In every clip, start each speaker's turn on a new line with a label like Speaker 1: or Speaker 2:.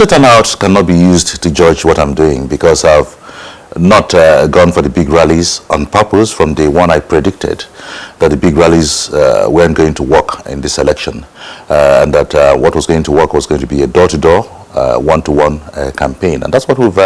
Speaker 1: election turnout cannot be used to judge what I'm doing because I've not gone for the big rallies on purpose. From day one, I predicted that the big rallies weren't going to work in this election, and that what was going to work was going to be a door-to-door, one-to-one campaign. And that's what we've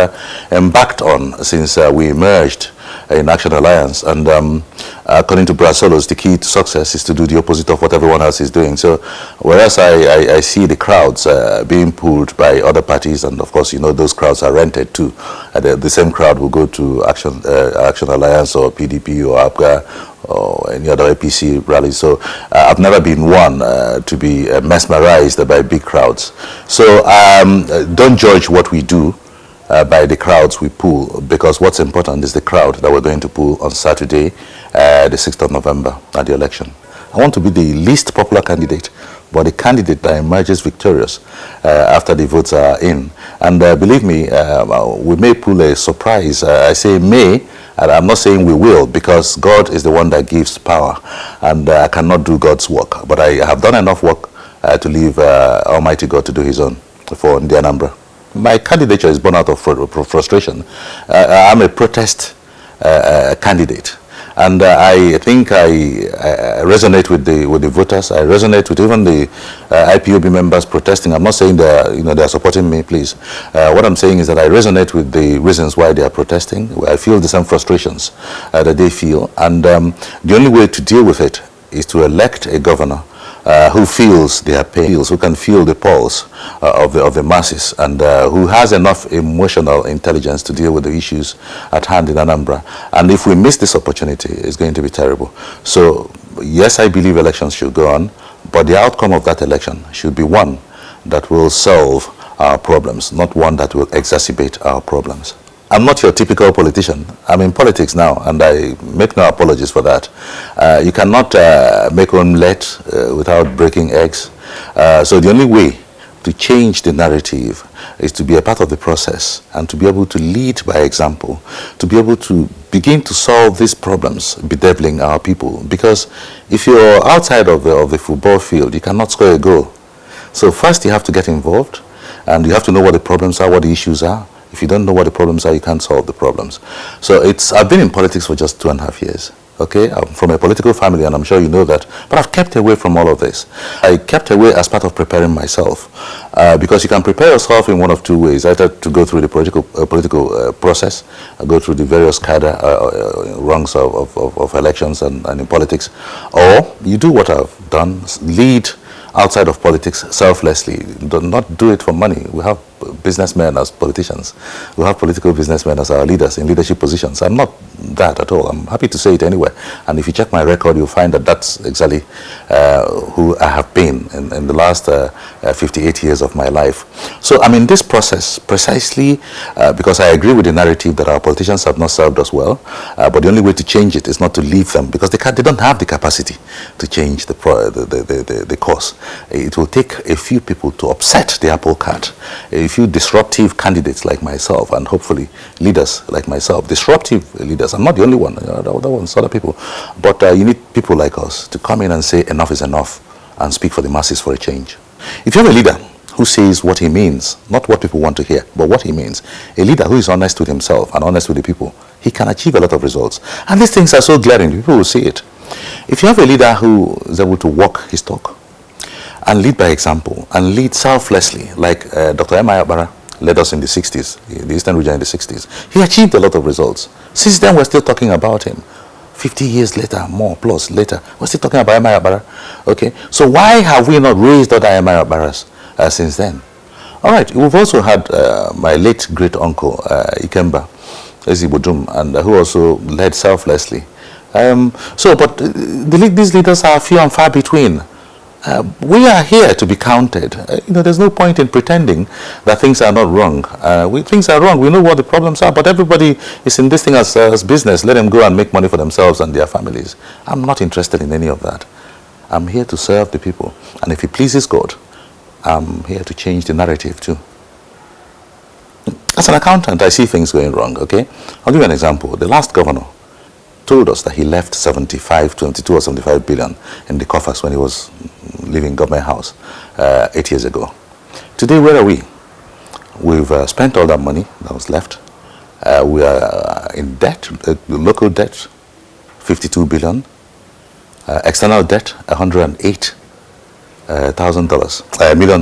Speaker 1: embarked on since we emerged in Action Alliance. And according to Brasolos, the key to success is to do the opposite of what everyone else is doing. So whereas I see the crowds being pulled by other parties, and of course, you know, those crowds are rented too. The same crowd will go to Action Alliance or PDP or APGA or any other APC rallies. So I've never been one to be mesmerized by big crowds. So don't judge what we do by the crowds we pull, because what's important is the crowd that we're going to pull on Saturday, the 6th of November at the election. I want to be the least popular candidate, but the candidate that emerges victorious after the votes are in. And believe me, we may pull a surprise. I say may, and I'm not saying we will, because God is the one that gives power, and I cannot do God's work. But I have done enough work to leave Almighty God to do his own for the Anambra. My candidature is born out of frustration. I'm a protest candidate, and I think I resonate with the voters. I resonate with even the IPOB members protesting. I'm not saying they're supporting me, please. What I'm saying is that I resonate with the reasons why they are protesting. I feel the same frustrations that they feel, and the only way to deal with it is to elect a governor who feels their pain, who can feel the pulse of the masses, and who has enough emotional intelligence to deal with the issues at hand in Anambra. And if we miss this opportunity, it's going to be terrible. So yes, I believe elections should go on, but the outcome of that election should be one that will solve our problems, not one that will exacerbate our problems. I'm not your typical politician. I'm in politics now, and I make no apologies for that. You cannot make omelette without breaking eggs. So the only way to change the narrative is to be a part of the process and to be able to lead by example, to be able to begin to solve these problems bedeviling our people. Because if you're outside of the football field, you cannot score a goal. So first you have to get involved, and you have to know what the problems are, what the issues are. If you don't know what the problems are, you can't solve the problems. So I've been in politics for just 2.5 years. Okay, I'm from a political family, and I'm sure you know that. But I've kept away from all of this. I kept away as part of preparing myself, because you can prepare yourself in one of two ways: either to go through the political process, go through the various cadre rungs of elections and in politics, or you do what I've done: lead outside of politics selflessly. Do not do it for money. We have businessmen as politicians. We have political businessmen as our leaders in leadership positions. I'm not that at all. I'm happy to say it anyway. And if you check my record, you'll find that that's exactly who I have been in the last 58 years of my life. So I'm in this process precisely because I agree with the narrative that our politicians have not served us well. But the only way to change it is not to leave them, because they don't have the capacity to change the course. It will take a few people to upset the apple cart, a few disruptive candidates like myself, and hopefully leaders like myself, disruptive leaders. I'm not the only one, that one's other people. But you need people like us to come in and say enough is enough and speak for the masses for a change. If you have a leader who says what he means, not what people want to hear, but what he means, a leader who is honest with himself and honest with the people, he can achieve a lot of results. And these things are so glaring, people will see it. If you have a leader who is able to walk his talk and lead by example and lead selflessly, like Dr. M. Ayabara led us in the 60s, the Eastern region in the 60s, he achieved a lot of results. Since then, we're still talking about him. 50 years later, more plus later, we're still talking about M. Ayabara. Okay, so why have we not raised other M. Ayabaras since then? All right, we've also had my late great uncle, Ikemba Ezibodum, and who also led selflessly. But these leaders are few and far between. We are here to be counted. There's no point in pretending that things are not wrong. Things are wrong. We know what the problems are, but everybody is in this thing as business. Let them go and make money for themselves and their families. I'm not interested in any of that. I'm here to serve the people. And if it pleases God, I'm here to change the narrative too. As an accountant, I see things going wrong, okay? I'll give you an example. The last governor told us that he left 22 or 75 billion in the coffers when he was leaving government house 8 years ago. Today, where are we? We've spent all that money that was left. We are in debt, local debt, 52 billion. External debt, $108 million.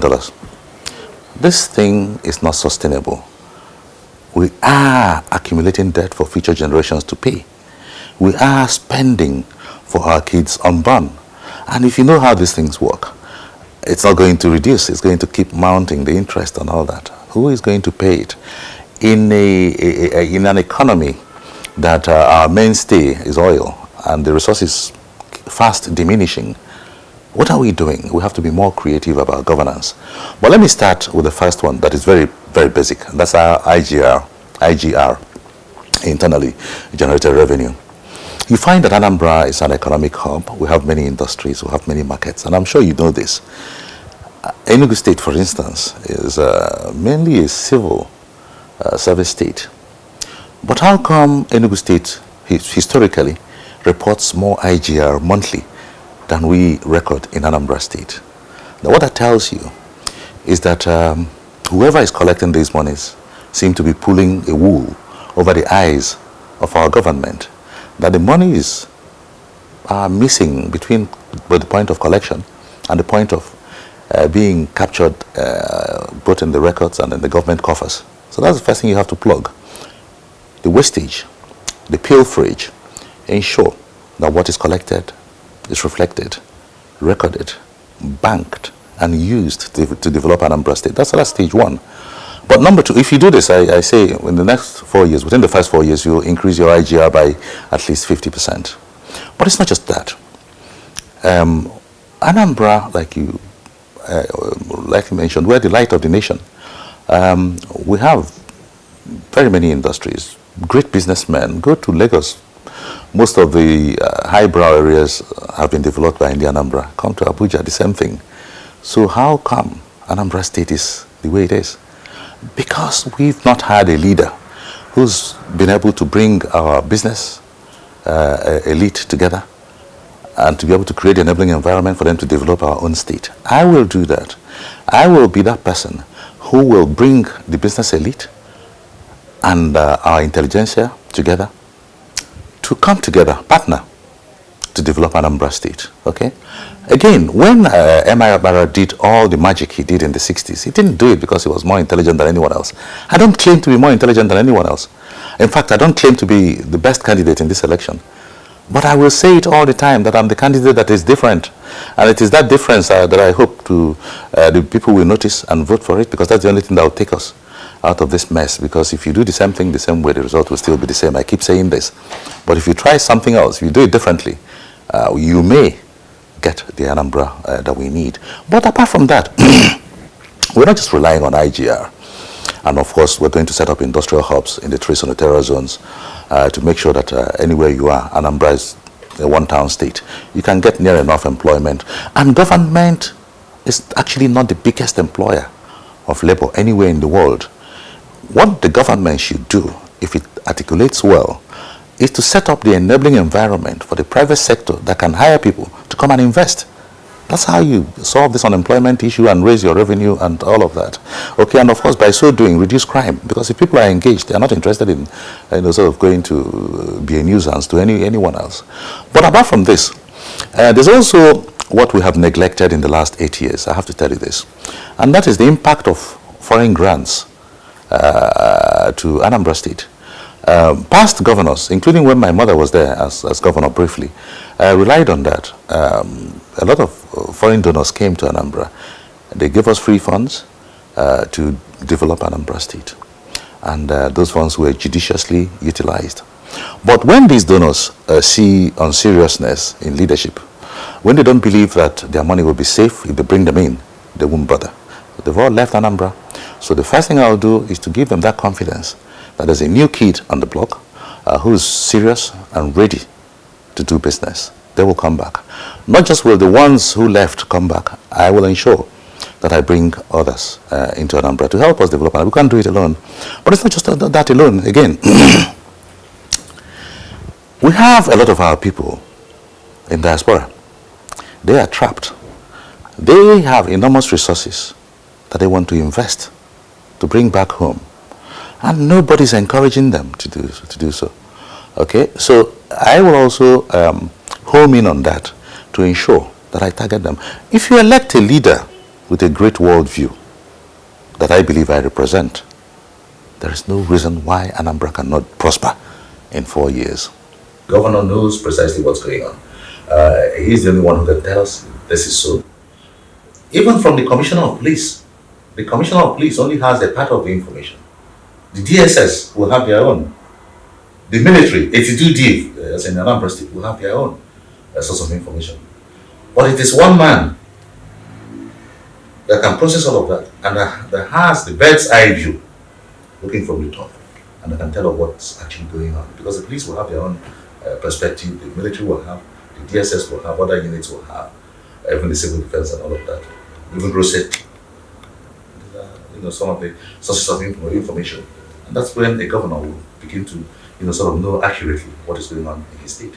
Speaker 1: This thing is not sustainable. We are accumulating debt for future generations to pay. We are spending for our kids unborn. And if you know how these things work, it's not going to reduce. It's going to keep mounting the interest and all that. Who is going to pay it? In an economy that our mainstay is oil and the resources fast diminishing, what are we doing? We have to be more creative about governance. But let me start with the first one that is very, very basic. That's our IGR, internally generated revenue. You find that Anambra is an economic hub. We have many industries, we have many markets, and I'm sure you know this. Enugu State, for instance, is mainly a civil service state. But how come Enugu State historically reports more IGR monthly than we record in Anambra State? Now, what that tells you is that whoever is collecting these monies seem to be pulling a wool over the eyes of our government, that the money is missing between the point of collection and the point of being captured both in the records and in the government coffers. So that's the first thing you have to plug. The wastage, the pilferage, ensure that what is collected is reflected, recorded, banked, and used to develop Anambra State. That's stage one. But number two, if you do this, I say in the next 4 years, within the first 4 years, you'll increase your IGR by at least 50%. But it's not just that. Anambra, like you mentioned, we're the light of the nation. We have very many industries, great businessmen. Go to Lagos. Most of the highbrow areas have been developed by India Anambra. Come to Abuja, the same thing. So how come Anambra State is the way it is? Because we've not had a leader who's been able to bring our business elite together and to be able to create an enabling environment for them to develop our own state. I will do that. I will be that person who will bring the business elite and our intelligentsia together to come together, partner, to develop Anambra State. Okay? Again, when M.I. Abara did all the magic he did in the 60s, he didn't do it because he was more intelligent than anyone else. I don't claim to be more intelligent than anyone else. In fact, I don't claim to be the best candidate in this election. But I will say it all the time that I'm the candidate that is different. And it is that difference that I hope to the people will notice and vote for it, because that's the only thing that will take us out of this mess. Because if you do the same thing the same way, the result will still be the same. I keep saying this. But if you try something else, if you do it differently, you may get the Anambra that we need. But apart from that, we're not just relying on IGR. And of course, we're going to set up industrial hubs in the 3 senatorial zones to make sure that anywhere you are, Anambra is a one-town state. You can get near enough employment. And government is actually not the biggest employer of labor anywhere in the world. What the government should do, if it articulates well, is to set up the enabling environment for the private sector that can hire people to come and invest. That's how you solve this unemployment issue and raise your revenue and all of that. Okay, and of course, by so doing, reduce crime. Because if people are engaged, they are not interested in sort of going to be a nuisance to anyone else. But apart from this, there's also what we have neglected in the last 8 years. I have to tell you this. And that is the impact of foreign grants to Anambra State. Past governors, including when my mother was there as governor briefly, relied on that. A lot of foreign donors came to Anambra. They gave us free funds to develop Anambra State. And those funds were judiciously utilized. But when these donors see unseriousness in leadership, when they don't believe that their money will be safe if they bring them in, they won't bother. They've all left Anambra. So the first thing I'll do is to give them that confidence that there's a new kid on the block who's serious and ready to do business. They will come back. Not just will the ones who left come back, I will ensure that I bring others into Anambra to help us develop. And we can't do it alone. But it's not just that alone. Again, we have a lot of our people in diaspora. They are trapped. They have enormous resources that they want to invest to bring back home. And nobody's encouraging them to do so. Okay, so I will also home in on that to ensure that I target them. If you elect a leader with a great worldview that I believe I represent, there is no reason why Anambra cannot prosper in 4 years. Governor knows precisely what's going on. He's the only one who can tell us this is so. Even from the Commissioner of Police, the Commissioner of Police only has a part of the information. The DSS will have their own. The military, 82D, as in Anambra State, will have their own source of information. But it is one man that can process all of that and that has the bird's eye view looking from the top and that can tell us what's actually going on. Because the police will have their own perspective, the military will have, the DSS will have, other units will have, even the civil defense and all of that. Even Rosette, some of the sources of information. And that's when a governor will begin to sort of know accurately what is going on in his state.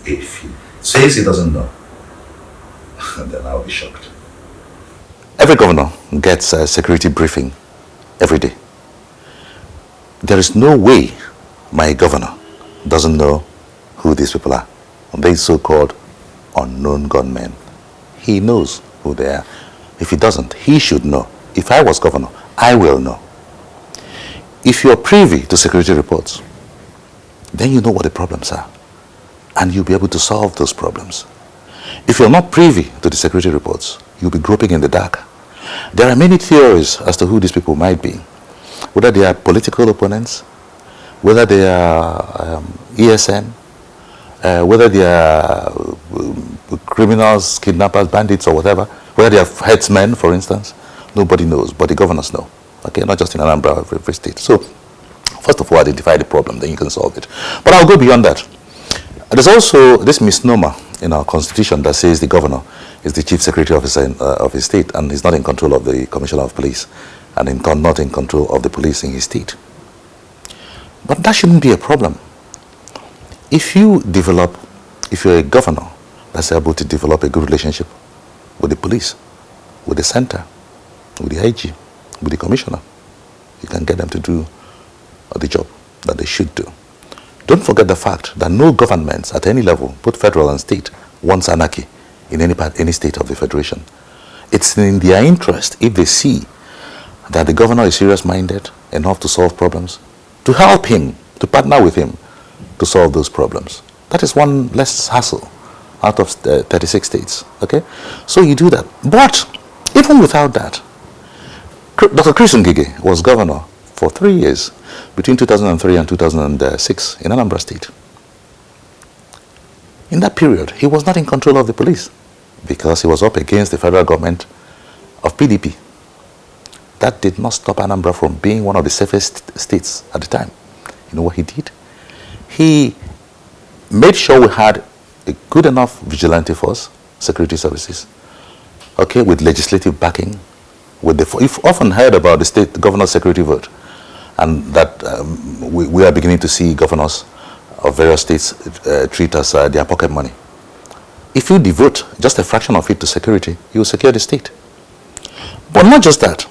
Speaker 1: If he says he doesn't know, then I'll be shocked. Every governor gets a security briefing every day. There is no way my governor doesn't know who these people are. These so-called unknown gunmen. He knows who they are. If he doesn't, he should know. If I was governor, I will know. If you're privy to security reports, then you know what the problems are. And you'll be able to solve those problems. If you're not privy to the security reports, you'll be groping in the dark. There are many theories as to who these people might be. Whether they are political opponents, whether they are ESN, whether they are criminals, kidnappers, bandits, or whatever, whether they are headsmen, for instance. Nobody knows, but the governors know. Okay, not just in Anambra, every state. So, first of all, identify the problem, then you can solve it. But I'll go beyond that. There's also this misnomer in our constitution that says the governor is the chief security officer of his state and he's not in control of the commissioner of police and in turn not in control of the police in his state. But that shouldn't be a problem. If you're a governor that's able to develop a good relationship with the police, with the center, with the IG, with the commissioner, you can get them to do the job that they should do. Don't forget the fact that no governments at any level, both federal and state, wants anarchy in any state of the federation. It's in their interest, if they see that the governor is serious-minded enough to solve problems, to help him, to partner with him to solve those problems. That is one less hassle out of 36 states. Okay, so you do that. But even without that, Dr. Chris Ngige was governor for 3 years between 2003 and 2006 in Anambra State. In that period, he was not in control of the police because he was up against the federal government of PDP. That did not stop Anambra from being one of the safest states at the time. You know what he did? He made sure we had a good enough vigilante force, security services, okay, with legislative backing. You've often heard about the state governor security vote, and that we are beginning to see governors of various states treat as their pocket money. If you devote just a fraction of it to security, you will secure the state. But not just that.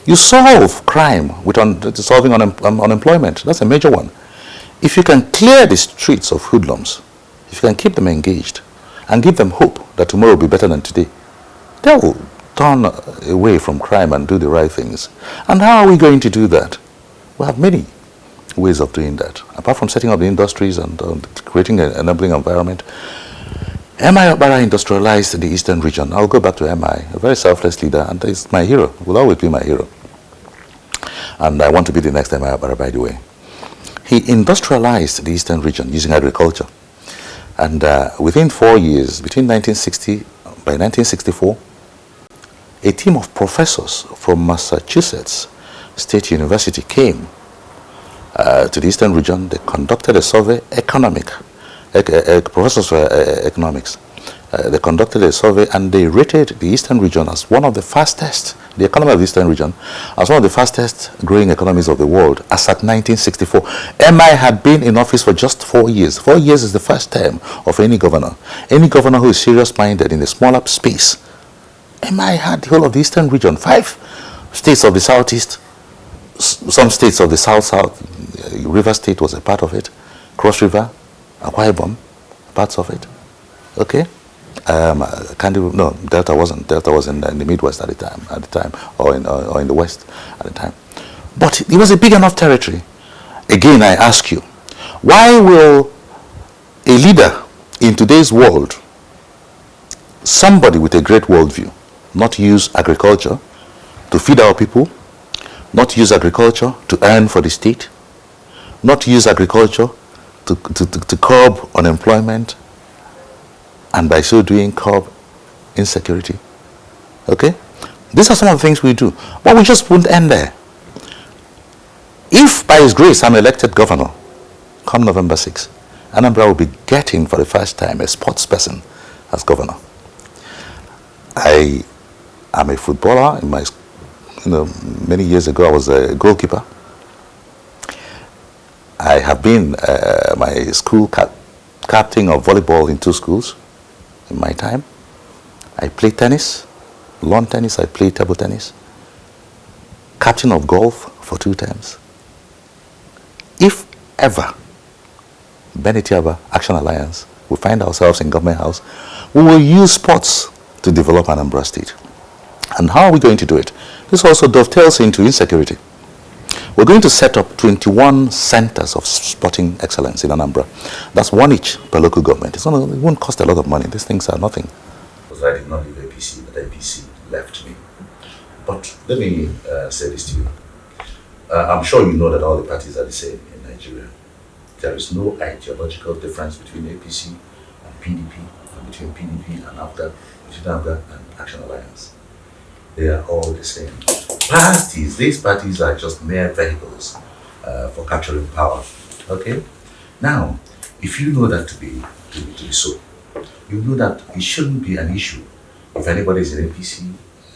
Speaker 1: You solve crime with solving unemployment. That's a major one. If you can clear the streets of hoodlums, if you can keep them engaged and give them hope that tomorrow will be better than today, they will turn away from crime and do the right things. And how are we going to do that? We have many ways of doing that. Apart from setting up the industries and creating an enabling environment, M.I. Obara industrialized the eastern region. I'll go back to M.I., a very selfless leader, and he's my hero, will always be my hero. And I want to be the next M.I. Obara, by the way. He industrialized the eastern region using agriculture. And within 4 years, by 1964, a team of professors from Massachusetts State University came to the eastern region. They conducted a survey, professors for economics. They conducted a survey and they rated the eastern region as one of the fastest, the economy of the eastern region, as one of the fastest growing economies of the world as at 1964. MI had been in office for just 4 years. 4 years is the first term of any governor. Any governor who is serious-minded in a smaller space. MI had the whole of the eastern region, 5 states of the southeast some states of the South, River State was a part of it, Cross River, Akwa Ibom, parts of it. Okay? No, Delta wasn't. Delta was in the Midwest at the time, or in the West at the time. But it was a big enough territory. Again, I ask you, why will a leader in today's world, somebody with a great worldview, not use agriculture to feed our people, not use agriculture to earn for the state, not use agriculture to curb unemployment, and by so doing curb insecurity? Okay? These are some of the things we do. But we just won't end there. If by His grace I'm elected governor, come November 6, Anambra will be getting for the first time a sports person as governor. I am a footballer. In my, many years ago I was a goalkeeper. I have been my school captain of volleyball in 2 schools in my time. I played tennis, lawn tennis, I played table tennis. Captain of golf for 2 terms. If ever Etiaba Action Alliance will find ourselves in Government House, we will use sports to develop Anambra State. And how are we going to do it? This also dovetails into insecurity. We're going to set up 21 centers of sporting excellence in Anambra. That's 1 each per local government. It won't cost a lot of money. These things are nothing. Because I did not leave APC, but APC left me. But let me say this to you. I'm sure you know that all the parties are the same in Nigeria. There is no ideological difference between APC and PDP, and between PDP and ABGA, between ABGA and Action Alliance. They are all the same. Parties, these parties are just mere vehicles for capturing power. Okay? Now, if you know that to be so, you know that it shouldn't be an issue if anybody is in APC,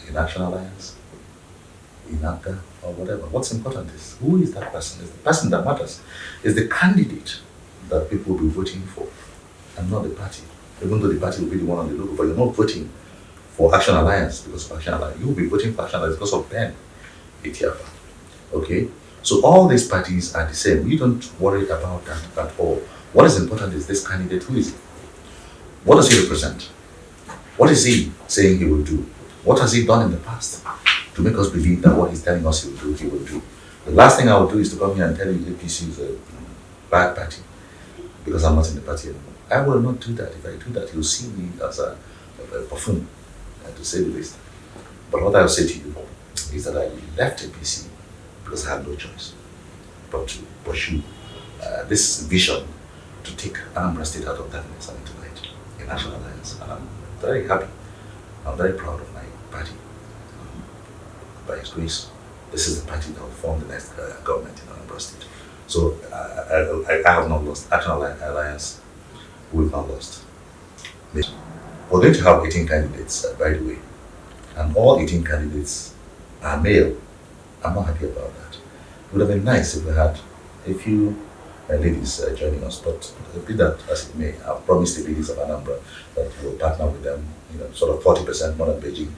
Speaker 1: in Action Alliance, in ABGA, or whatever. What's important is, who is that person? It's the person that matters. It's the candidate that people will be voting for, and not the party. Even though the party will be the one on the logo, but you're not voting for Action Alliance because of Action Alliance. You will be voting for Action Alliance because of Ben Etiaba. Okay? So all these parties are the same. We don't worry about that at all. What is important is this candidate. Who is he? What does he represent? What is he saying he will do? What has he done in the past to make us believe that what he's telling us he will do? The last thing I will do is to come here and tell you APC is a bad party because I'm not in the party anymore. I will not do that. If I do that, you'll see me as a buffoon, to say the least. But what I'll say to you is that I left APC because I had no choice but to pursue this vision to take Anambra State out of darkness and into light in National Alliance. And I'm very happy. I'm very proud of my party. By His grace, this is the party that will form the next government in Anambra State. So I have not lost. Action Alliance, we've not lost. We're going to have 18 candidates, by the way, and all 18 candidates are male. I'm not happy about that. It would have been nice if we had a few ladies joining us, but be that as it may, I've promised the ladies of Anambra that we'll partner with them, sort of 40% more than Beijing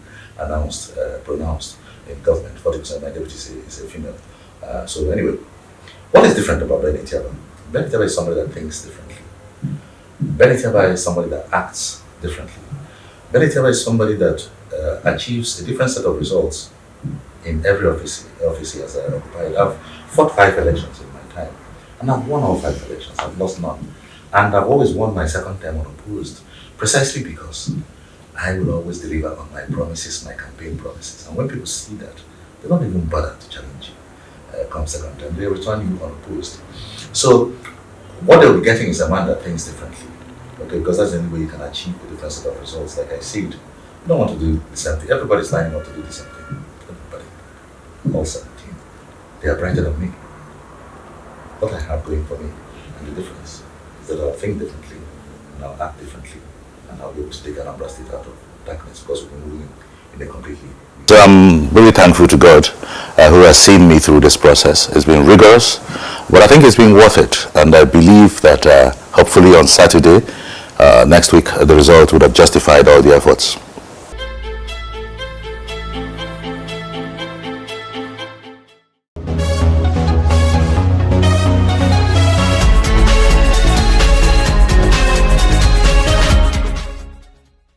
Speaker 1: pronounced in government. 40% of my deputy is a female. So anyway, what is different about Ben Etiaba? Ben Etiaba is somebody that thinks differently. Ben Etiaba is somebody that acts differently. Ben Etiaba is somebody that achieves a different set of results in every office he has occupied. I've fought 5 elections in my time, and I've won all 5 elections. I've lost none. And I've always won my second term unopposed, precisely because I will always deliver on my promises, my campaign promises. And when people see that, they don't even bother to challenge you come second term. They return you unopposed. So what they'll be getting is a man that thinks differently. Okay, because that's the only way you can achieve a different set of results. Like I said, you don't want to do the same thing. Everybody's lining up to do the same thing. Everybody. All 17. They are brighter than me. What I have going for me, and the difference, is that I'll think differently, and I'll act differently, and I'll be able to take Anambra State out of darkness because we're moving in a completely... So I'm really thankful to God who has seen me through this process. It's been rigorous, but I think it's been worth it. And I believe that hopefully on Saturday, next week, the result would have justified all the efforts.